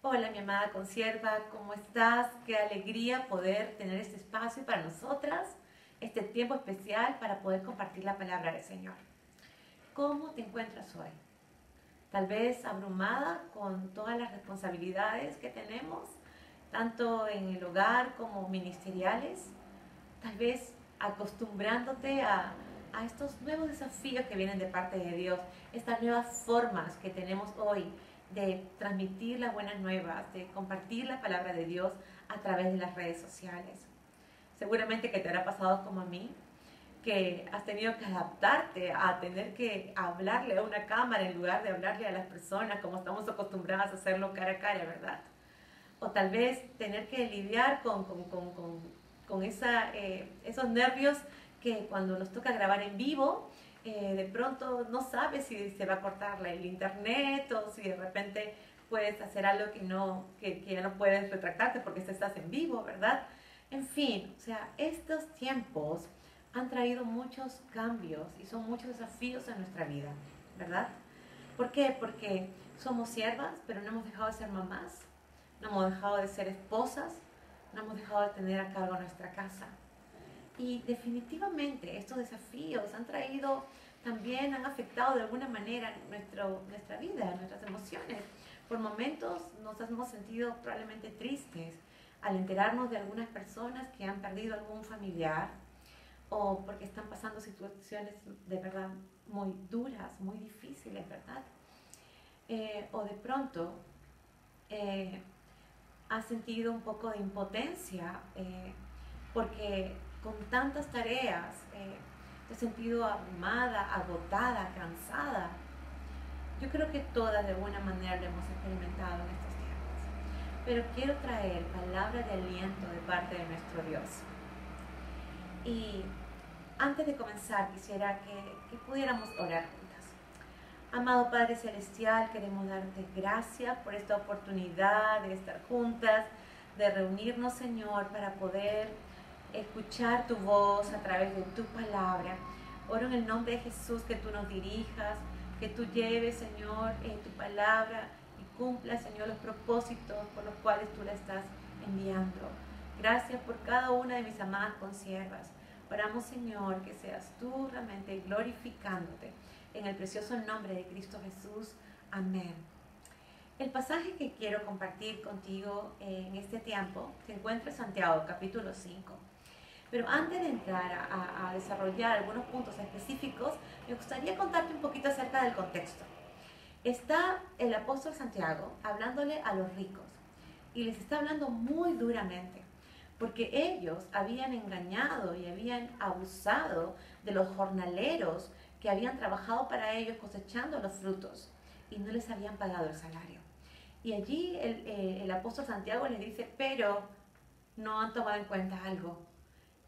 Hola, mi amada consierva, ¿cómo estás? Qué alegría poder tener este espacio para nosotras, este tiempo especial para poder compartir la palabra del Señor. ¿Cómo te encuentras hoy? Tal vez abrumada con todas las responsabilidades que tenemos, tanto en el hogar como ministeriales. Tal vez acostumbrándote a estos nuevos desafíos que vienen de parte de Dios, estas nuevas formas que tenemos hoy de transmitir las buenas nuevas, de compartir la palabra de Dios a través de las redes sociales. Seguramente que te habrá pasado como a mí, que has tenido que adaptarte a tener que hablarle a una cámara en lugar de hablarle a las personas como estamos acostumbradas a hacerlo cara a cara, ¿verdad? O tal vez tener que lidiar con esos nervios que cuando nos toca grabar en vivo, de pronto no sabes si se va a cortar el internet o si de repente puedes hacer algo que ya no puedes retractarte porque estás en vivo, ¿verdad? En fin, o sea, estos tiempos han traído muchos cambios y son muchos desafíos en nuestra vida, ¿verdad? ¿Por qué? Porque somos siervas, pero no hemos dejado de ser mamás, no hemos dejado de ser esposas, no hemos dejado de tener a cargo nuestra casa. Y definitivamente estos desafíos han afectado de alguna manera nuestra vida, nuestras emociones. Por momentos nos hemos sentido probablemente tristes al enterarnos de algunas personas que han perdido algún familiar o porque están pasando situaciones de verdad muy duras, muy difíciles, ¿verdad? O de pronto has sentido un poco de impotencia porque con tantas tareas te has sentido abrumada, agotada, cansada. Yo creo que todas de alguna manera lo hemos experimentado en estos tiempos. Pero quiero traer palabra de aliento de parte de nuestro Dios. Y antes de comenzar quisiera que pudiéramos orar juntas. Amado Padre Celestial, queremos darte gracias por esta oportunidad de estar juntas, de reunirnos, Señor, para poder escuchar tu voz a través de tu palabra. Oro en el nombre de Jesús que tú nos dirijas, que tú lleves, Señor, tu palabra y cumpla, Señor, los propósitos por los cuales tú la estás enviando. Gracias por cada una de mis amadas consiervas. Oramos, Señor, que seas tú realmente glorificándote. En el precioso nombre de Cristo Jesús. Amén. El pasaje que quiero compartir contigo en este tiempo se encuentra en Santiago, capítulo 5. Pero antes de entrar a desarrollar algunos puntos específicos, me gustaría contarte un poquito acerca del contexto. Está el apóstol Santiago hablándole a los ricos y les está hablando muy duramente, porque ellos habían engañado y habían abusado de los jornaleros que habían trabajado para ellos cosechando los frutos y no les habían pagado el salario. Y allí el apóstol Santiago les dice, pero no han tomado en cuenta algo.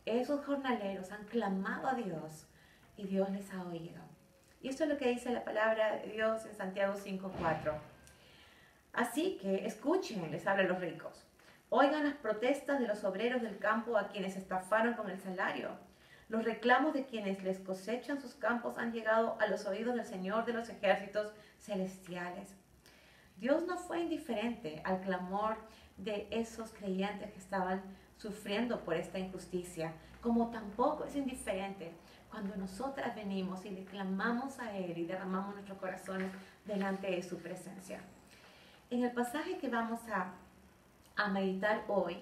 Esos jornaleros han clamado a Dios y Dios les ha oído. Y esto es lo que dice la palabra de Dios en Santiago 5:4. Así que escuchen, les habla a los ricos. Oigan las protestas de los obreros del campo a quienes estafaron con el salario. Los reclamos de quienes les cosechan sus campos han llegado a los oídos del Señor de los ejércitos celestiales. Dios no fue indiferente al clamor de esos creyentes que estaban sufriendo por esta injusticia, como tampoco es indiferente cuando nosotras venimos y le clamamos a Él y derramamos nuestros corazones delante de su presencia. En el pasaje que vamos a meditar hoy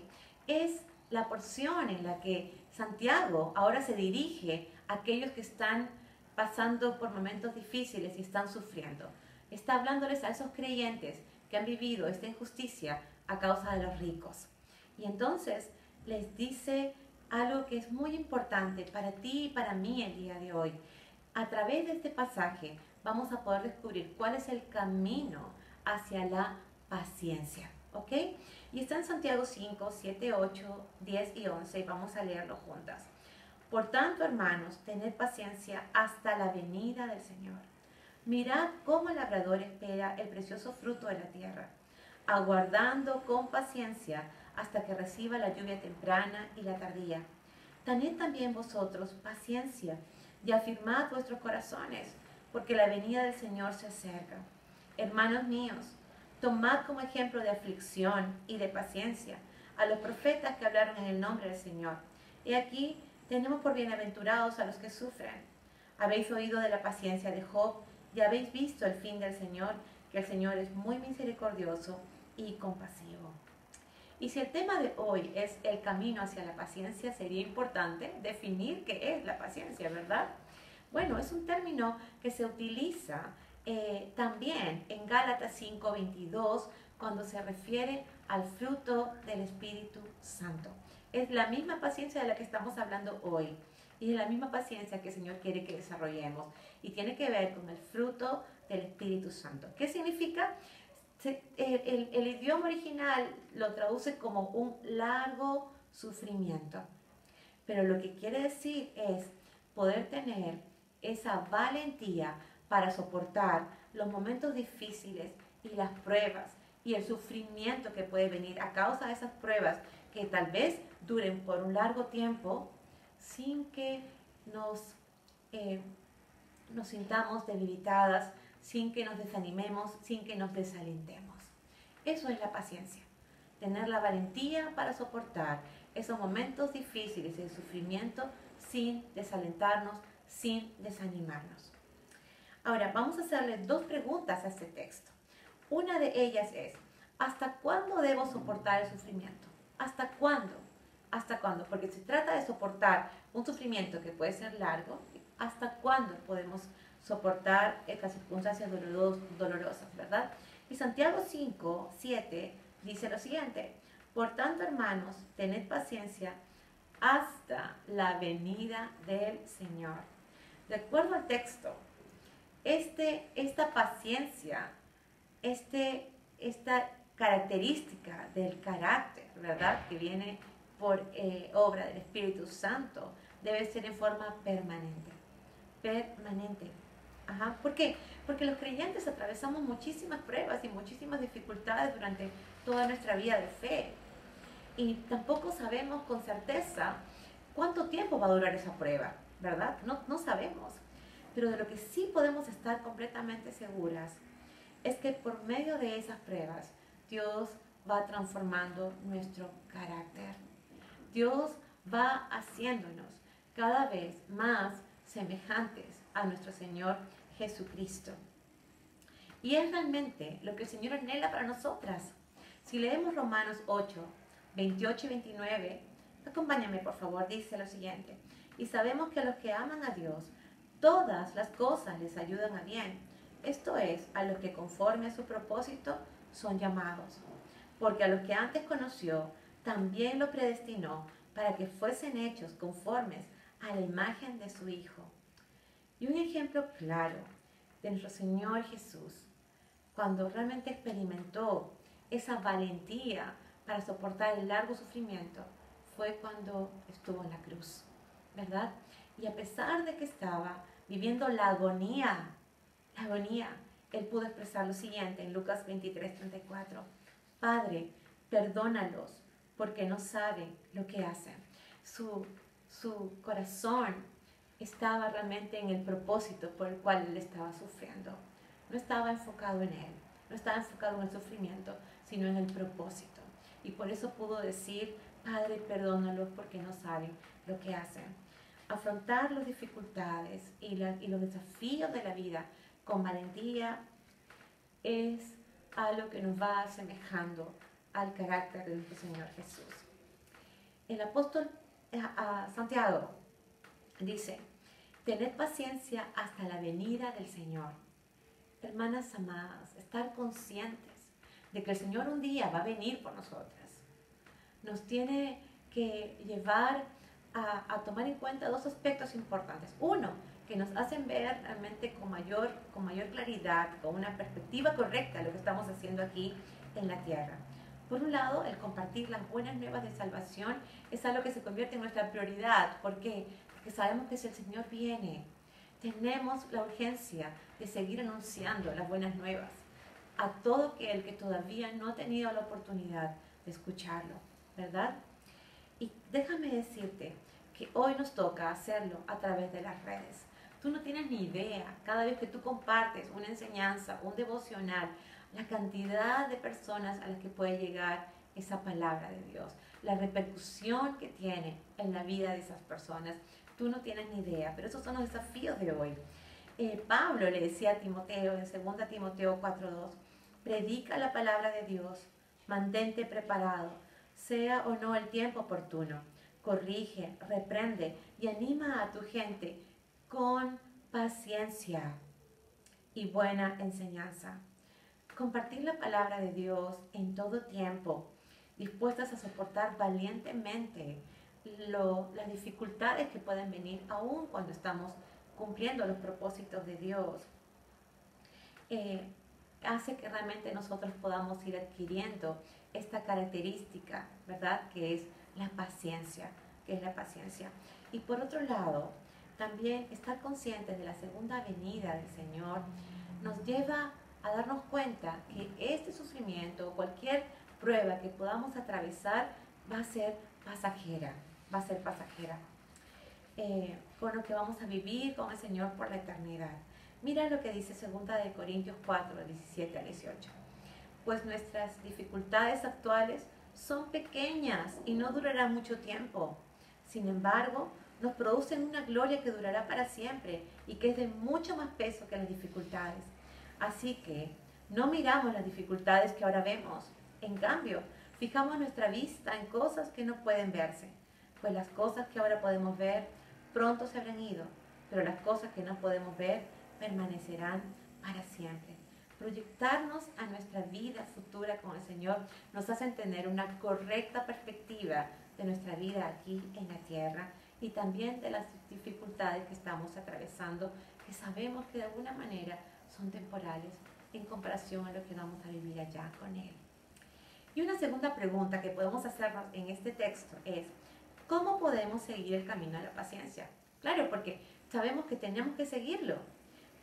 es la porción en la que Santiago ahora se dirige a aquellos que están pasando por momentos difíciles y están sufriendo. Está hablándoles a esos creyentes que han vivido esta injusticia a causa de los ricos. Y entonces les dice algo que es muy importante para ti y para mí el día de hoy. A través de este pasaje vamos a poder descubrir cuál es el camino hacia la paciencia. ¿Ok? Y está en Santiago 5, 7, 8, 10 y 11 y vamos a leerlo juntas. Por tanto, hermanos, tened paciencia hasta la venida del Señor. Mirad cómo el labrador espera el precioso fruto de la tierra, aguardando con paciencia hasta que reciba la lluvia temprana y la tardía. Tened también vosotros paciencia y afirmad vuestros corazones, porque la venida del Señor se acerca. Hermanos míos, Tomad como ejemplo de aflicción y de paciencia a los profetas que hablaron en el nombre del Señor. Y aquí tenemos por bienaventurados a los que sufren. Habéis oído de la paciencia de Job y habéis visto el fin del Señor, que el Señor es muy misericordioso y compasivo. Y si el tema de hoy es el camino hacia la paciencia, sería importante definir qué es la paciencia, ¿verdad? Bueno, es un término que se utiliza también en Gálatas 5:22 cuando se refiere al fruto del Espíritu Santo. Es la misma paciencia de la que estamos hablando hoy y es la misma paciencia que el Señor quiere que desarrollemos y tiene que ver con el fruto del Espíritu Santo. ¿Qué significa? El idioma original lo traduce como un largo sufrimiento, pero lo que quiere decir es poder tener esa valentía para soportar los momentos difíciles y las pruebas y el sufrimiento que puede venir a causa de esas pruebas que tal vez duren por un largo tiempo sin que nos sintamos debilitadas, sin que nos desanimemos, sin que nos desalentemos. Eso es la paciencia, tener la valentía para soportar esos momentos difíciles de sufrimiento sin desalentarnos, sin desanimarnos. Ahora, vamos a hacerle dos preguntas a este texto. Una de ellas es, ¿hasta cuándo debo soportar el sufrimiento? ¿Hasta cuándo? ¿Hasta cuándo? Porque se trata de soportar un sufrimiento que puede ser largo. ¿Hasta cuándo podemos soportar estas circunstancias dolorosas, verdad? Y Santiago 5:7 dice lo siguiente: por tanto, hermanos, tened paciencia hasta la venida del Señor. De acuerdo al texto, esta paciencia, esta característica del carácter, ¿verdad?, que viene por obra del Espíritu Santo, debe ser en forma permanente. Permanente. Ajá. ¿Por qué? Porque los creyentes atravesamos muchísimas pruebas y muchísimas dificultades durante toda nuestra vida de fe. Y tampoco sabemos con certeza cuánto tiempo va a durar esa prueba, ¿verdad? No sabemos. Pero de lo que sí podemos estar completamente seguras es que por medio de esas pruebas Dios va transformando nuestro carácter. Dios va haciéndonos cada vez más semejantes a nuestro Señor Jesucristo. Y es realmente lo que el Señor anhela para nosotras. Si leemos Romanos 8:28 y 29, acompáñame por favor, dice lo siguiente: y sabemos que a los que aman a Dios, todas las cosas les ayudan a bien. Esto es, a los que conforme a su propósito son llamados. Porque a los que antes conoció, también lo predestinó para que fuesen hechos conformes a la imagen de su Hijo. Y un ejemplo claro de nuestro Señor Jesús, cuando realmente experimentó esa valentía para soportar el largo sufrimiento, fue cuando estuvo en la cruz, ¿verdad? Y a pesar de que estaba viviendo la agonía, él pudo expresar lo siguiente en Lucas 23:34: Padre, perdónalos, porque no saben lo que hacen. Su corazón estaba realmente en el propósito por el cual él estaba sufriendo. No estaba enfocado en él, no estaba enfocado en el sufrimiento, sino en el propósito. Y por eso pudo decir: Padre, perdónalos porque no saben lo que hacen. Afrontar las dificultades y los desafíos de la vida con valentía es algo que nos va asemejando al carácter de nuestro Señor Jesús. El apóstol Santiago dice: tened paciencia hasta la venida del Señor. Hermanas amadas, estar conscientes de que el Señor un día va a venir por nosotras, nos tiene que llevar a tomar en cuenta dos aspectos importantes. Uno, que nos hacen ver realmente con mayor claridad, con una perspectiva correcta lo que estamos haciendo aquí en la tierra. Por un lado, el compartir las buenas nuevas de salvación es algo que se convierte en nuestra prioridad. ¿Por qué? Porque sabemos que si el Señor viene, tenemos la urgencia de seguir anunciando las buenas nuevas a todo aquel que todavía no ha tenido la oportunidad de escucharlo, ¿verdad? Y déjame decirte que hoy nos toca hacerlo a través de las redes. Tú no tienes ni idea, cada vez que tú compartes una enseñanza, un devocional, la cantidad de personas a las que puede llegar esa palabra de Dios, la repercusión que tiene en la vida de esas personas. Tú no tienes ni idea, pero esos son los desafíos de hoy. Pablo le decía a Timoteo en 2 Timoteo 4:2, predica la palabra de Dios, mantente preparado, sea o no el tiempo oportuno, corrige, reprende y anima a tu gente con paciencia y buena enseñanza. Compartir la palabra de Dios en todo tiempo, dispuestas a soportar valientemente las dificultades que pueden venir aún cuando estamos cumpliendo los propósitos de Dios, hace que realmente nosotros podamos ir adquiriendo esta característica, ¿verdad? Que es la paciencia, Y por otro lado, también estar conscientes de la segunda venida del Señor nos lleva a darnos cuenta que este sufrimiento o cualquier prueba que podamos atravesar va a ser pasajera, con lo que vamos a vivir con el Señor por la eternidad. Mira lo que dice 2 Corintios 4, 17 al 18. Pues nuestras dificultades actuales son pequeñas y no durarán mucho tiempo. Sin embargo, nos producen una gloria que durará para siempre y que es de mucho más peso que las dificultades. Así que no miramos las dificultades que ahora vemos. En cambio, fijamos nuestra vista en cosas que no pueden verse, pues las cosas que ahora podemos ver pronto se habrán ido, pero las cosas que no podemos ver permanecerán para siempre. Proyectarnos a nuestra vida futura con el Señor nos hace tener una correcta perspectiva de nuestra vida aquí en la tierra y también de las dificultades que estamos atravesando, que sabemos que de alguna manera son temporales en comparación a lo que vamos a vivir allá con Él. Y una segunda pregunta que podemos hacernos en este texto es, ¿cómo podemos seguir el camino de la paciencia? Claro, porque sabemos que tenemos que seguirlo,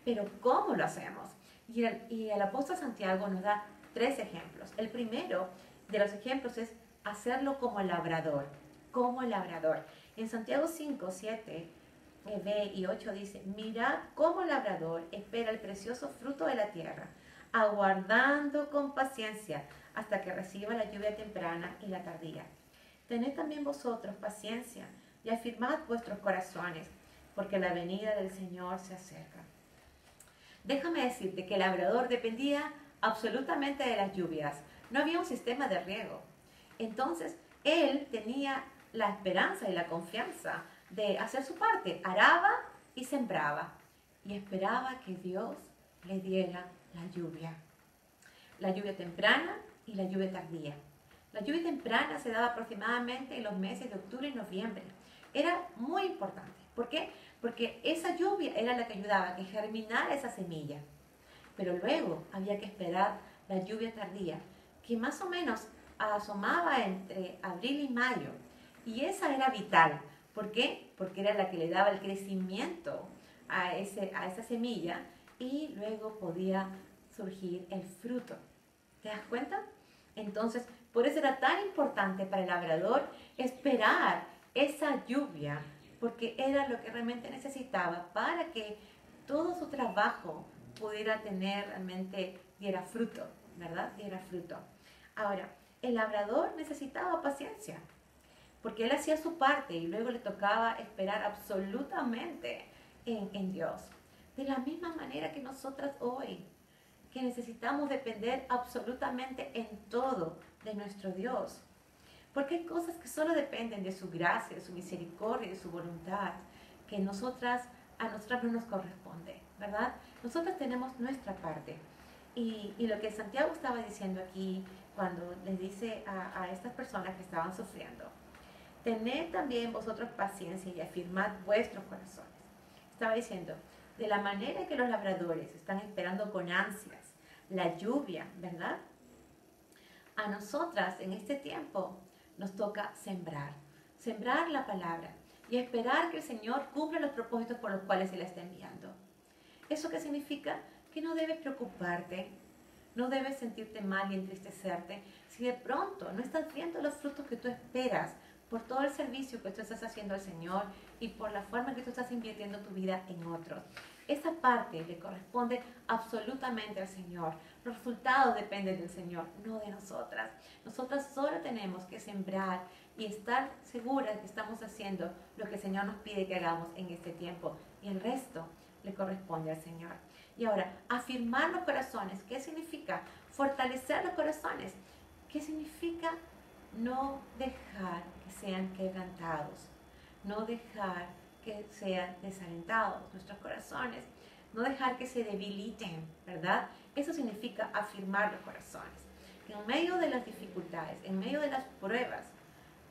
pero ¿cómo lo hacemos? Y el apóstol Santiago nos da 3 ejemplos. El primero de los ejemplos es hacerlo como labrador, En Santiago 5, 7, b y 8 dice, mirad cómo el labrador espera el precioso fruto de la tierra, aguardando con paciencia hasta que reciba la lluvia temprana y la tardía. Tened también vosotros paciencia y afirmad vuestros corazones, porque la venida del Señor se acerca. Déjame decirte que el labrador dependía absolutamente de las lluvias. No había un sistema de riego. Entonces, él tenía la esperanza y la confianza de hacer su parte. Araba y sembraba. Y esperaba que Dios le diera la lluvia. La lluvia temprana y la lluvia tardía. La lluvia temprana se daba aproximadamente en los meses de octubre y noviembre. Era muy importante. ¿Por qué? Porque esa lluvia era la que ayudaba a que germinara esa semilla. Pero luego había que esperar la lluvia tardía, que más o menos asomaba entre abril y mayo. Y esa era vital. ¿Por qué? Porque era la que le daba el crecimiento a esa semilla y luego podía surgir el fruto. ¿Te das cuenta? Entonces, por eso era tan importante para el labrador esperar esa lluvia, porque era lo que realmente necesitaba para que todo su trabajo pudiera diera fruto, ¿verdad? Diera fruto. Ahora, el labrador necesitaba paciencia, porque él hacía su parte y luego le tocaba esperar absolutamente en Dios. De la misma manera que nosotras hoy, que necesitamos depender absolutamente en todo de nuestro Dios. Porque hay cosas que solo dependen de su gracia, de su misericordia, de su voluntad, que a nosotras no nos corresponde, ¿verdad? Nosotras tenemos nuestra parte. Y lo que Santiago estaba diciendo aquí, cuando les dice a estas personas que estaban sufriendo, tened también vosotros paciencia y afirmad vuestros corazones. Estaba diciendo, de la manera que los labradores están esperando con ansias la lluvia, ¿verdad? A nosotras en este tiempo nos toca sembrar la palabra y esperar que el Señor cumpla los propósitos por los cuales Él la está enviando. ¿Eso qué significa? Que no debes preocuparte, no debes sentirte mal y entristecerte si de pronto no estás viendo los frutos que tú esperas por todo el servicio que tú estás haciendo al Señor y por la forma en que tú estás invirtiendo tu vida en otros. Esa parte le corresponde absolutamente al Señor, Los resultados dependen del Señor, no de nosotras. Nosotras solo tenemos que sembrar y estar seguras que estamos haciendo lo que el Señor nos pide que hagamos en este tiempo. Y el resto le corresponde al Señor. Y ahora, afirmar los corazones. ¿Qué significa? Fortalecer los corazones. ¿Qué significa? No dejar que sean quebrantados. No dejar que sean desalentados nuestros corazones. No dejar que se debiliten, ¿verdad? Eso significa afirmar los corazones. Que en medio de las dificultades, en medio de las pruebas,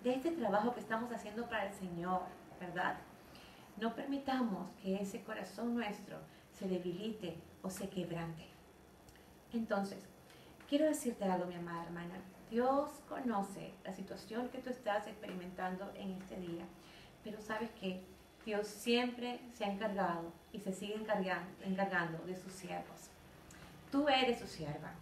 de este trabajo que estamos haciendo para el Señor, ¿verdad? No permitamos que ese corazón nuestro se debilite o se quebrante. Entonces, quiero decirte algo, mi amada hermana. Dios conoce la situación que tú estás experimentando en este día, pero ¿sabes qué? Dios siempre se ha encargado y se sigue encargando de sus siervos. Tú eres su sierva,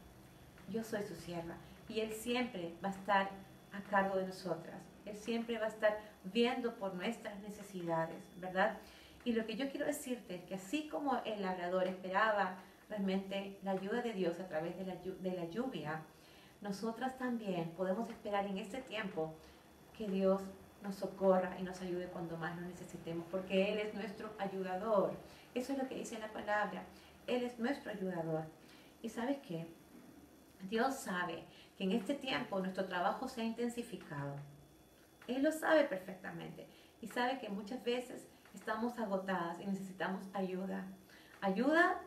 yo soy su sierva, y Él siempre va a estar a cargo de nosotras. Él siempre va a estar viendo por nuestras necesidades, ¿verdad? Y lo que yo quiero decirte es que así como el labrador esperaba realmente la ayuda de Dios a través de la lluvia, nosotras también podemos esperar en este tiempo que Dios nos socorra y nos ayude cuando más lo necesitemos, porque Él es nuestro ayudador. Eso es lo que dice la palabra. Él es nuestro ayudador. ¿Y sabes qué? Dios sabe que en este tiempo nuestro trabajo se ha intensificado. Él lo sabe perfectamente y sabe que muchas veces estamos agotadas y necesitamos ayuda. Ayuda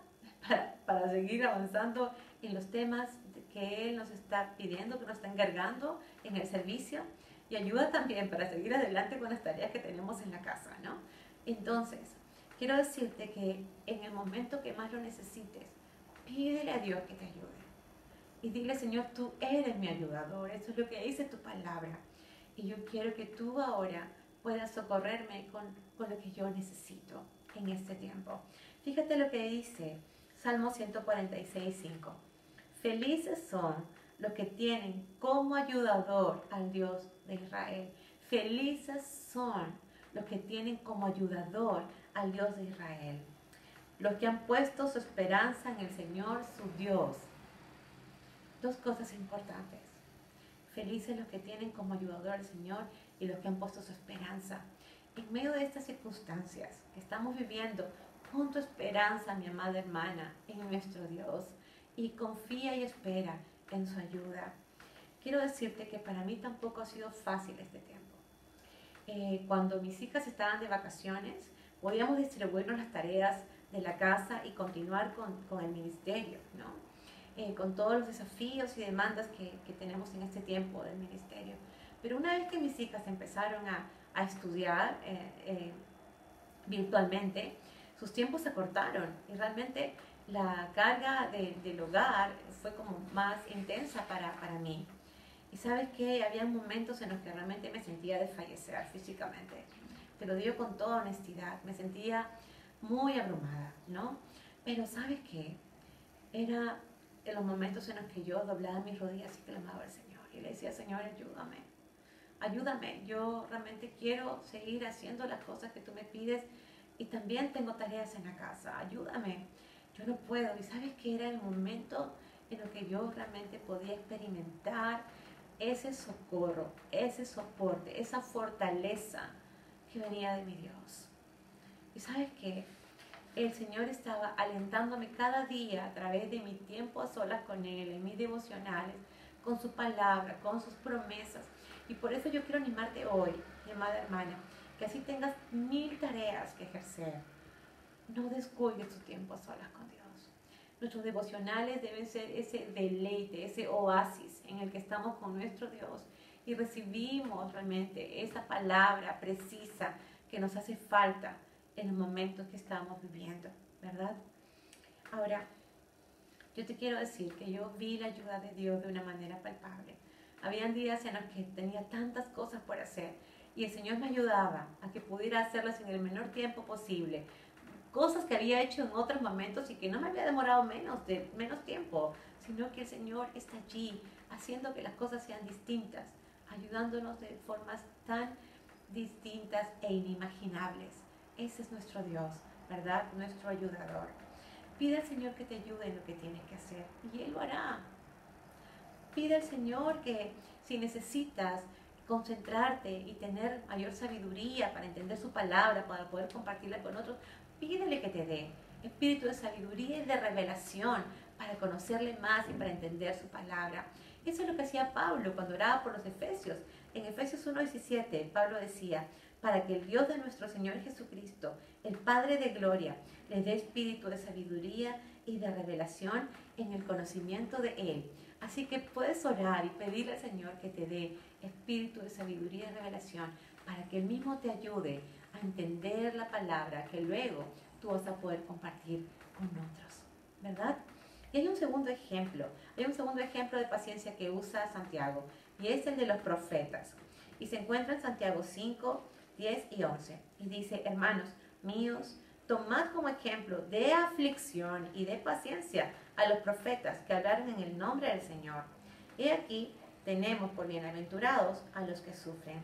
para seguir avanzando en los temas que Él nos está pidiendo, que nos está encargando en el servicio, y ayuda también para seguir adelante con las tareas que tenemos en la casa, ¿no? Entonces, quiero decirte que en el momento que más lo necesites, pídele a Dios que te ayude. Y dile, Señor, tú eres mi ayudador. Eso es lo que dice tu palabra. Y yo quiero que tú ahora puedas socorrerme con lo que yo necesito en este tiempo. Fíjate lo que dice Salmo 146:5. Felices son los que tienen como ayudador al Dios de Israel. Felices son los que tienen como ayudador al Dios de Israel. Los que han puesto su esperanza en el Señor, su Dios. Dos cosas importantes. Felices los que tienen como ayudador al Señor y los que han puesto su esperanza. En medio de estas circunstancias que estamos viviendo, pon tu esperanza, mi amada hermana, en nuestro Dios y confía y espera en su ayuda. Quiero decirte que para mí tampoco ha sido fácil este tiempo. Cuando mis hijas estaban de vacaciones, podíamos distribuirnos las tareas de la casa y continuar con el ministerio, ¿no? Con todos los desafíos y demandas que tenemos en este tiempo del ministerio. Pero una vez que mis hijas empezaron a estudiar virtualmente, sus tiempos se acortaron y realmente la carga del hogar fue como más intensa para mí. Y sabes que había momentos en los que realmente me sentía desfallecer físicamente. Te lo digo con toda honestidad, me sentía muy abrumada, ¿no? Pero ¿sabes qué? Era en los momentos en los que yo doblaba mis rodillas y clamaba al Señor y le decía, Señor, ayúdame, ayúdame, yo realmente quiero seguir haciendo las cosas que tú me pides y también tengo tareas en la casa, ayúdame, yo no puedo. Y sabes que era el momento en el que yo realmente podía experimentar ese socorro, ese soporte, esa fortaleza que venía de mi Dios. Y sabes que el Señor estaba alentándome cada día a través de mi tiempo a solas con Él, en mis devocionales, con su palabra, con sus promesas. Y por eso yo quiero animarte hoy, mi amada hermana, que así tengas 1000 tareas que ejercer. No descuides tu tiempo a solas con Dios. Nuestros devocionales deben ser ese deleite, ese oasis en el que estamos con nuestro Dios y recibimos realmente esa palabra precisa que nos hace falta en los momentos que estamos viviendo, ¿verdad? Ahora, yo te quiero decir que yo vi la ayuda de Dios de una manera palpable. Habían días en los que tenía tantas cosas por hacer y el Señor me ayudaba a que pudiera hacerlas en el menor tiempo posible. Cosas que había hecho en otros momentos y que no me había demorado menos tiempo, sino que el Señor está allí haciendo que las cosas sean distintas, ayudándonos de formas tan distintas e inimaginables. Ese es nuestro Dios, ¿verdad? Nuestro ayudador. Pide al Señor que te ayude en lo que tienes que hacer y Él lo hará. Pide al Señor que si necesitas concentrarte y tener mayor sabiduría para entender su palabra, para poder compartirla con otros, pídele que te dé espíritu de sabiduría y de revelación para conocerle más y para entender su palabra. Eso es lo que hacía Pablo cuando oraba por los Efesios. En Efesios 1:17, Pablo decía, para que el Dios de nuestro Señor Jesucristo, el Padre de gloria, les dé espíritu de sabiduría y de revelación en el conocimiento de Él. Así que puedes orar y pedirle al Señor que te dé espíritu de sabiduría y revelación para que Él mismo te ayude a entender la palabra que luego tú vas a poder compartir con otros, ¿verdad? Y hay un segundo ejemplo de paciencia que usa Santiago, y es el de los profetas. Y se encuentra en Santiago 5, 10 y 11. Y dice, hermanos míos, tomad como ejemplo de aflicción y de paciencia a los profetas que hablaron en el nombre del Señor. Y aquí tenemos por bienaventurados a los que sufren.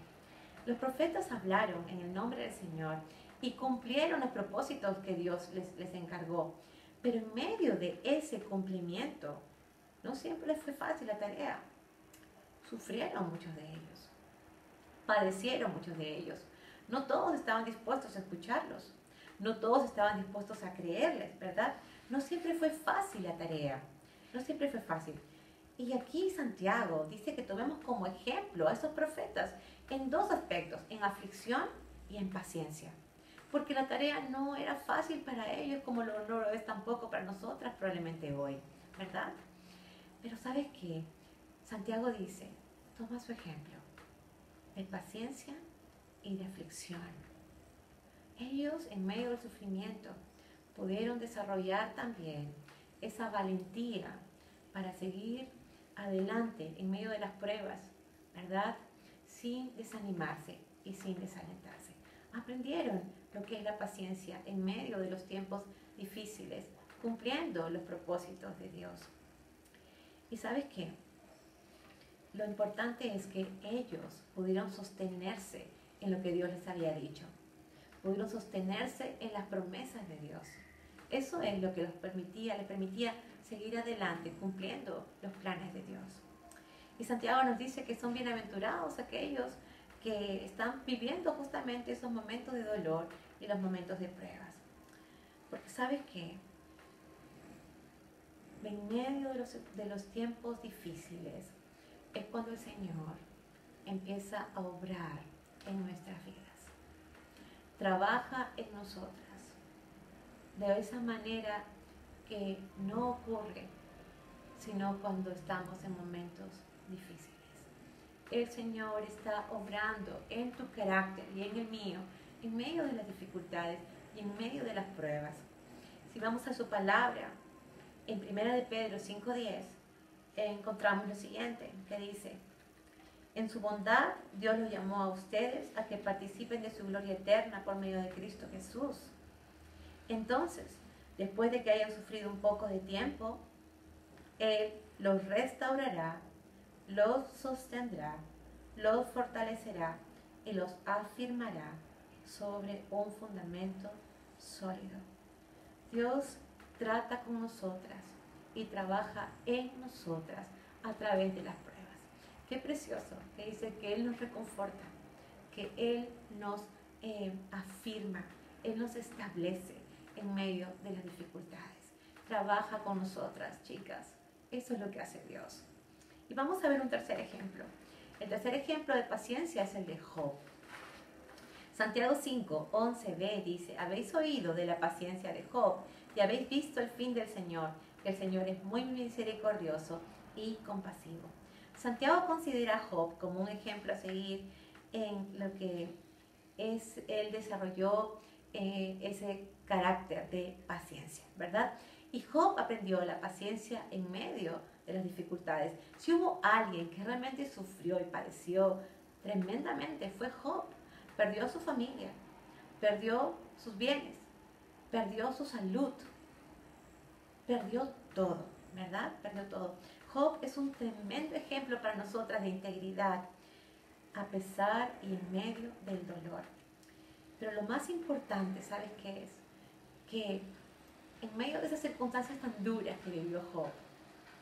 Los profetas hablaron en el nombre del Señor y cumplieron los propósitos que Dios les encargó. Pero en medio de ese cumplimiento, no siempre fue fácil la tarea. Sufrieron muchos de ellos. Padecieron muchos de ellos. No todos estaban dispuestos a escucharlos. No todos estaban dispuestos a creerles, ¿verdad? No siempre fue fácil la tarea. No siempre fue fácil. Y aquí Santiago dice que tomemos como ejemplo a esos profetas en dos aspectos, en aflicción y en paciencia. Porque la tarea no era fácil para ellos como no lo es tampoco para nosotras probablemente hoy, ¿verdad? Pero ¿sabes qué? Santiago dice, toma su ejemplo de paciencia y de aflicción. Ellos en medio del sufrimiento pudieron desarrollar también esa valentía para seguir adelante en medio de las pruebas, ¿verdad? Sin desanimarse y sin desalentarse. Aprendieron lo que es la paciencia en medio de los tiempos difíciles, cumpliendo los propósitos de Dios. ¿Y sabes qué? Lo importante es que ellos pudieron sostenerse en lo que Dios les había dicho. Pudieron sostenerse en las promesas de Dios. Eso es lo que les permitía seguir adelante cumpliendo los planes de Dios. Y Santiago nos dice que son bienaventurados aquellos que están viviendo justamente esos momentos de dolor y los momentos de pruebas. Porque ¿sabes qué? En medio de los tiempos difíciles es cuando el Señor empieza a obrar en nuestras vidas. Trabaja en nosotras de esa manera que no ocurre sino cuando estamos en momentos difíciles. El Señor está obrando en tu carácter y en el mío, en medio de las dificultades y en medio de las pruebas. Si vamos a su palabra, en 1 de Pedro 5:10, encontramos lo siguiente, que dice, en su bondad Dios los llamó a ustedes a que participen de su gloria eterna por medio de Cristo Jesús. Entonces, después de que hayan sufrido un poco de tiempo, Él los restaurará, los sostendrá, los fortalecerá y los afirmará sobre un fundamento sólido. Dios trata con nosotras y trabaja en nosotras a través de las pruebas. Qué precioso que dice que Él nos reconforta, que Él nos afirma, Él nos establece en medio de las dificultades. Trabaja con nosotras, chicas. Eso es lo que hace Dios. Y vamos a ver un tercer ejemplo. El tercer ejemplo de paciencia es el de Job. Santiago 5, 11b dice, habéis oído de la paciencia de Job y habéis visto el fin del Señor, que el Señor es muy misericordioso y compasivo. Santiago considera a Job como un ejemplo a seguir en lo que es, él desarrolló ese carácter de paciencia, ¿verdad? Y Job aprendió la paciencia en medio de las dificultades. Si hubo alguien que realmente sufrió y padeció tremendamente, fue Job. Perdió a su familia, perdió sus bienes, perdió su salud, perdió todo, ¿verdad? Perdió todo. Job es un tremendo ejemplo para nosotras de integridad, a pesar y en medio del dolor. Pero lo más importante, ¿sabes qué es? Que en medio de esas circunstancias tan duras que vivió Job,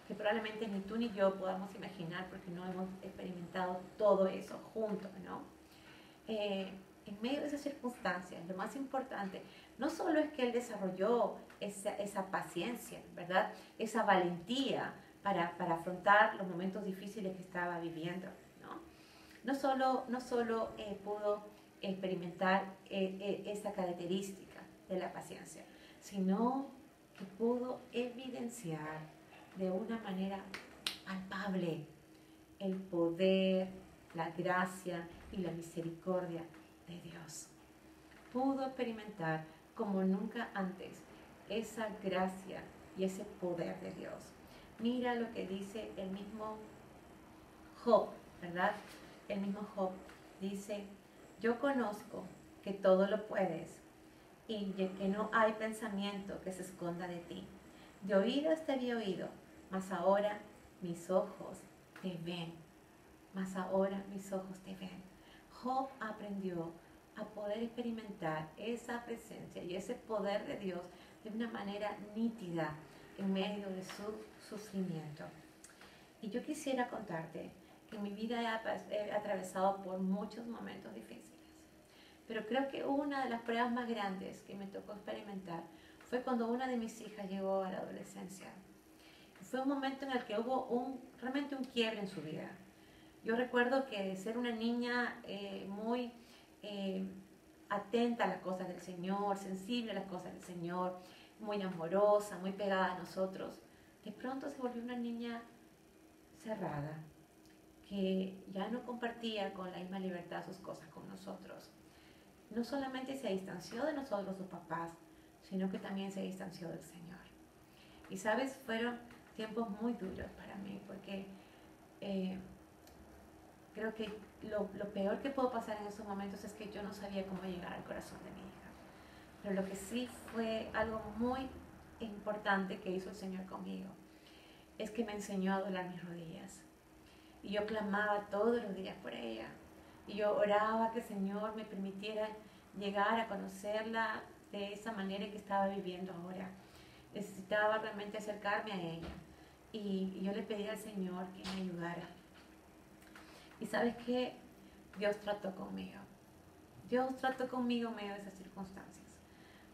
que probablemente ni tú ni yo podamos imaginar porque no hemos experimentado todo eso juntos, ¿no? En medio de esas circunstancias, lo más importante no solo es que él desarrolló esa paciencia, ¿verdad? Esa valentía para afrontar los momentos difíciles que estaba viviendo, ¿no? No solo pudo experimentar esa característica de la paciencia, sino que pudo evidenciar de una manera palpable el poder, la gracia y la misericordia de Dios. Pudo experimentar como nunca antes esa gracia y ese poder de Dios. Mira lo que dice el mismo Job, ¿verdad? El mismo Job dice: yo conozco que todo lo puedes y que no hay pensamiento que se esconda de ti. De oídas te había oído, mas ahora mis ojos te ven. Mas ahora mis ojos te ven. Job aprendió a poder experimentar esa presencia y ese poder de Dios de una manera nítida en medio de su sufrimiento. Y yo quisiera contarte que en mi vida he atravesado por muchos momentos difíciles. Pero creo que una de las pruebas más grandes que me tocó experimentar fue cuando una de mis hijas llegó a la adolescencia. Fue un momento en el que hubo realmente un quiebre en su vida. Yo recuerdo que de ser una niña muy atenta a las cosas del Señor, sensible a las cosas del Señor, muy amorosa, muy pegada a nosotros, de pronto se volvió una niña cerrada, que ya no compartía con la misma libertad sus cosas con nosotros. No solamente se distanció de nosotros, sus papás, sino que también se distanció del Señor. Y sabes, fueron tiempos muy duros para mí, porque creo que lo peor que puedo pasar en esos momentos es que yo no sabía cómo llegar al corazón de mi hija. Pero lo que sí fue algo muy importante que hizo el Señor conmigo, es que me enseñó a doblar mis rodillas. Y yo clamaba todos los días por ella. Y yo oraba que el Señor me permitiera llegar a conocerla de esa manera que estaba viviendo ahora. Necesitaba realmente acercarme a ella. Y yo le pedí al Señor que me ayudara. Y ¿sabes qué? Dios trató conmigo. Dios trató conmigo en medio de esas circunstancias.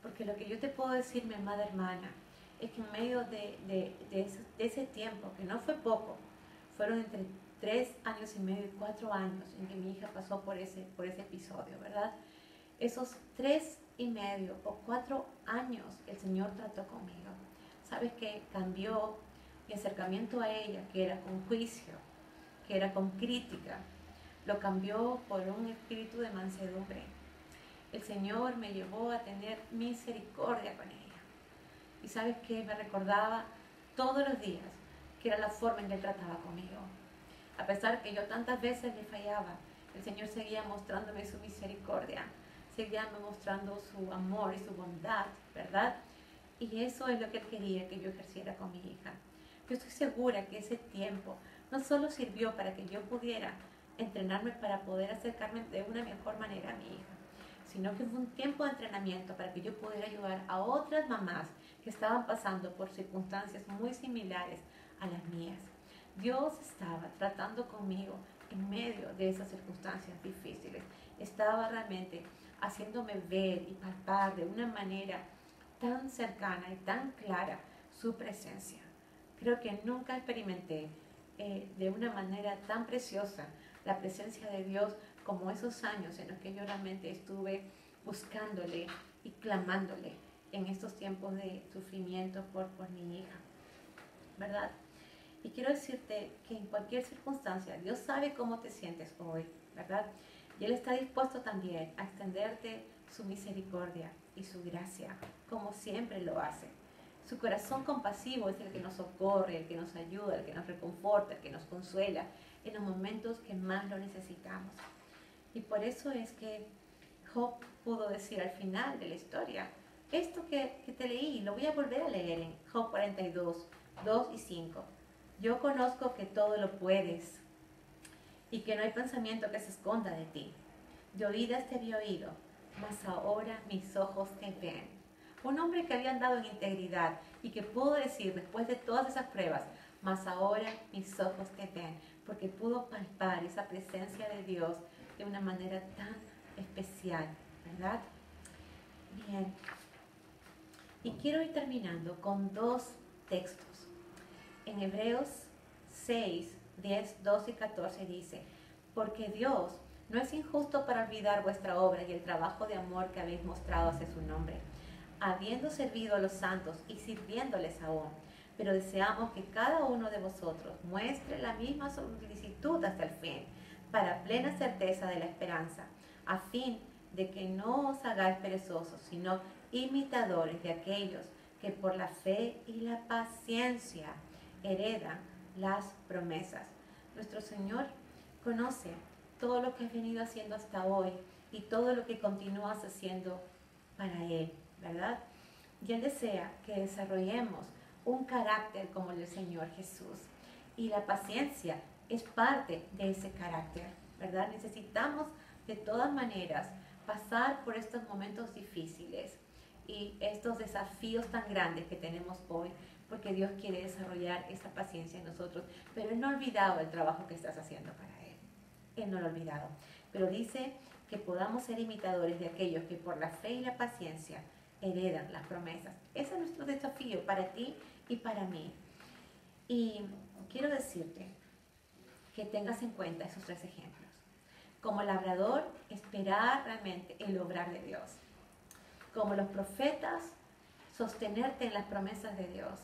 Porque lo que yo te puedo decir, mi amada hermana, es que en medio de ese tiempo, que no fue poco, fueron entre 3 años y medio y 4 años en que mi hija pasó por ese episodio, ¿verdad? Esos 3 y medio o 4 años el Señor trató conmigo. ¿Sabes qué? Cambió mi acercamiento a ella, que era con juicio, que era con crítica, lo cambió por un espíritu de mansedumbre. El Señor me llevó a tener misericordia con ella. Y ¿sabes qué? Me recordaba todos los días que era la forma en que Él trataba conmigo. A pesar que yo tantas veces le fallaba, el Señor seguía mostrándome su misericordia, seguía mostrando su amor y su bondad, ¿verdad? Y eso es lo que Él quería que yo ejerciera con mi hija. Yo estoy segura que ese tiempo no solo sirvió para que yo pudiera entrenarme para poder acercarme de una mejor manera a mi hija, sino que fue un tiempo de entrenamiento para que yo pudiera ayudar a otras mamás que estaban pasando por circunstancias muy similares a las mías. Dios estaba tratando conmigo en medio de esas circunstancias difíciles. Estaba realmente haciéndome ver y palpar de una manera tan cercana y tan clara su presencia. Creo que nunca experimenté de una manera tan preciosa la presencia de Dios como esos años en los que yo realmente estuve buscándole y clamándole en estos tiempos de sufrimiento por mi hija, ¿verdad? Y quiero decirte que en cualquier circunstancia, Dios sabe cómo te sientes hoy, ¿verdad? Y Él está dispuesto también a extenderte su misericordia y su gracia, como siempre lo hace. Su corazón compasivo es el que nos socorre, el que nos ayuda, el que nos reconforta, el que nos consuela en los momentos que más lo necesitamos. Y por eso es que Job pudo decir al final de la historia, esto que te leí, lo voy a volver a leer en Job 42, 2 y 5. Yo conozco que todo lo puedes y que no hay pensamiento que se esconda de ti. De oídas te había oído, mas ahora mis ojos te ven. Un hombre que había andado en integridad y que pudo decir después de todas esas pruebas, mas ahora mis ojos te ven, porque pudo palpar esa presencia de Dios de una manera tan especial, ¿verdad? Bien. Y quiero ir terminando con dos textos. En Hebreos 6, 10, 12 y 14 dice, porque Dios no es injusto para olvidar vuestra obra y el trabajo de amor que habéis mostrado hacia su nombre, habiendo servido a los santos y sirviéndoles aún. Pero deseamos que cada uno de vosotros muestre la misma solicitud hasta el fin, para plena certeza de la esperanza, a fin de que no os hagáis perezosos, sino imitadores de aquellos que por la fe y la paciencia heredan las promesas. Nuestro Señor conoce todo lo que has venido haciendo hasta hoy y todo lo que continúas haciendo para Él, ¿verdad? Y Él desea que desarrollemos un carácter como el del Señor Jesús. Y la paciencia es parte de ese carácter, ¿verdad? Necesitamos de todas maneras pasar por estos momentos difíciles y estos desafíos tan grandes que tenemos hoy, porque Dios quiere desarrollar esa paciencia en nosotros. Pero Él no ha olvidado el trabajo que estás haciendo para Él. Él no lo ha olvidado. Pero dice que podamos ser imitadores de aquellos que por la fe y la paciencia heredan las promesas. Ese es nuestro desafío para ti y para mí. Y quiero decirte que tengas en cuenta esos tres ejemplos. Como labrador, esperar realmente el obrar de Dios. Como los profetas, sostenerte en las promesas de Dios.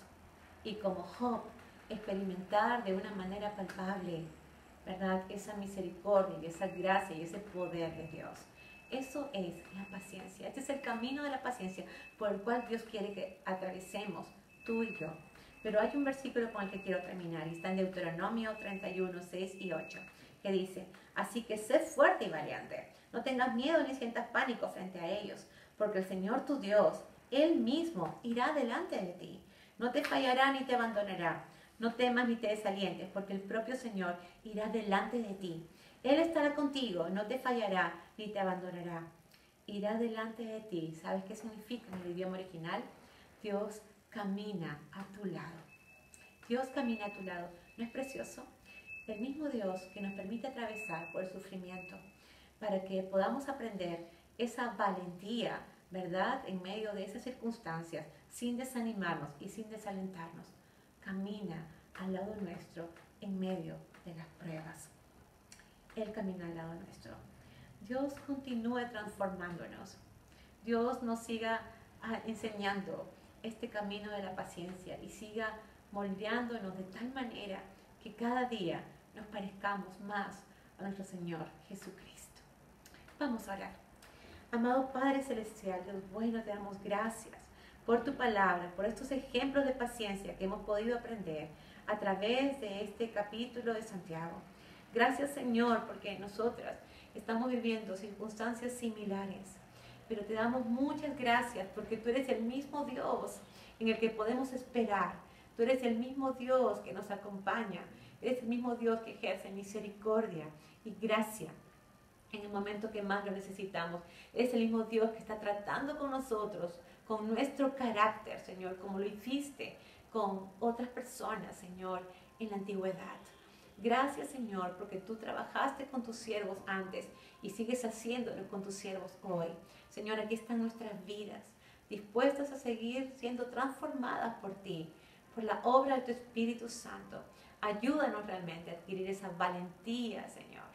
Y como Job, experimentar de una manera palpable, ¿verdad?, esa misericordia y esa gracia y ese poder de Dios. Eso es la paciencia. Este es el camino de la paciencia por el cual Dios quiere que atravesemos tú y yo. Pero hay un versículo con el que quiero terminar y está en Deuteronomio 31, 6 y 8, que dice, así que sé fuerte y valiente, no tengas miedo ni sientas pánico frente a ellos, porque el Señor tu Dios, Él mismo irá delante de ti, no te fallará ni te abandonará, no temas ni te desalientes, porque el propio Señor irá delante de ti. Él estará contigo, no te fallará ni te abandonará. Irá delante de ti. ¿Sabes qué significa en el idioma original? Dios camina a tu lado. Dios camina a tu lado. ¿No es precioso? El mismo Dios que nos permite atravesar por el sufrimiento para que podamos aprender esa valentía, ¿verdad?, en medio de esas circunstancias, sin desanimarnos y sin desalentarnos. Camina al lado nuestro en medio de las pruebas. Él camina al lado nuestro. Dios continúe transformándonos. Dios nos siga enseñando este camino de la paciencia y siga moldeándonos de tal manera que cada día nos parezcamos más a nuestro Señor Jesucristo. Vamos a orar. Amado Padre Celestial, Dios bueno, te damos gracias por tu palabra, por estos ejemplos de paciencia que hemos podido aprender a través de este capítulo de Santiago. Gracias, Señor, porque nosotras estamos viviendo circunstancias similares, pero te damos muchas gracias porque tú eres el mismo Dios en el que podemos esperar. Tú eres el mismo Dios que nos acompaña, eres el mismo Dios que ejerce misericordia y gracia en el momento que más lo necesitamos. Eres el mismo Dios que está tratando con nosotros, con nuestro carácter, Señor, como lo hiciste con otras personas, Señor, en la antigüedad. Gracias, Señor, porque tú trabajaste con tus siervos antes y sigues haciéndolo con tus siervos hoy. Señor, aquí están nuestras vidas, dispuestas a seguir siendo transformadas por ti, por la obra de tu Espíritu Santo. Ayúdanos realmente a adquirir esa valentía, Señor,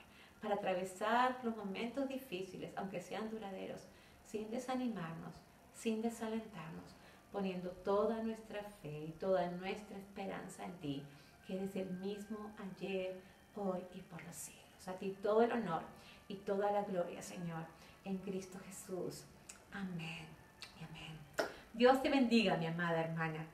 para atravesar los momentos difíciles, aunque sean duraderos, sin desanimarnos, sin desalentarnos, poniendo toda nuestra fe y toda nuestra esperanza en ti, que eres el mismo ayer, hoy y por los siglos. A ti todo el honor y toda la gloria, Señor, en Cristo Jesús. Amén y amén. Dios te bendiga, mi amada hermana.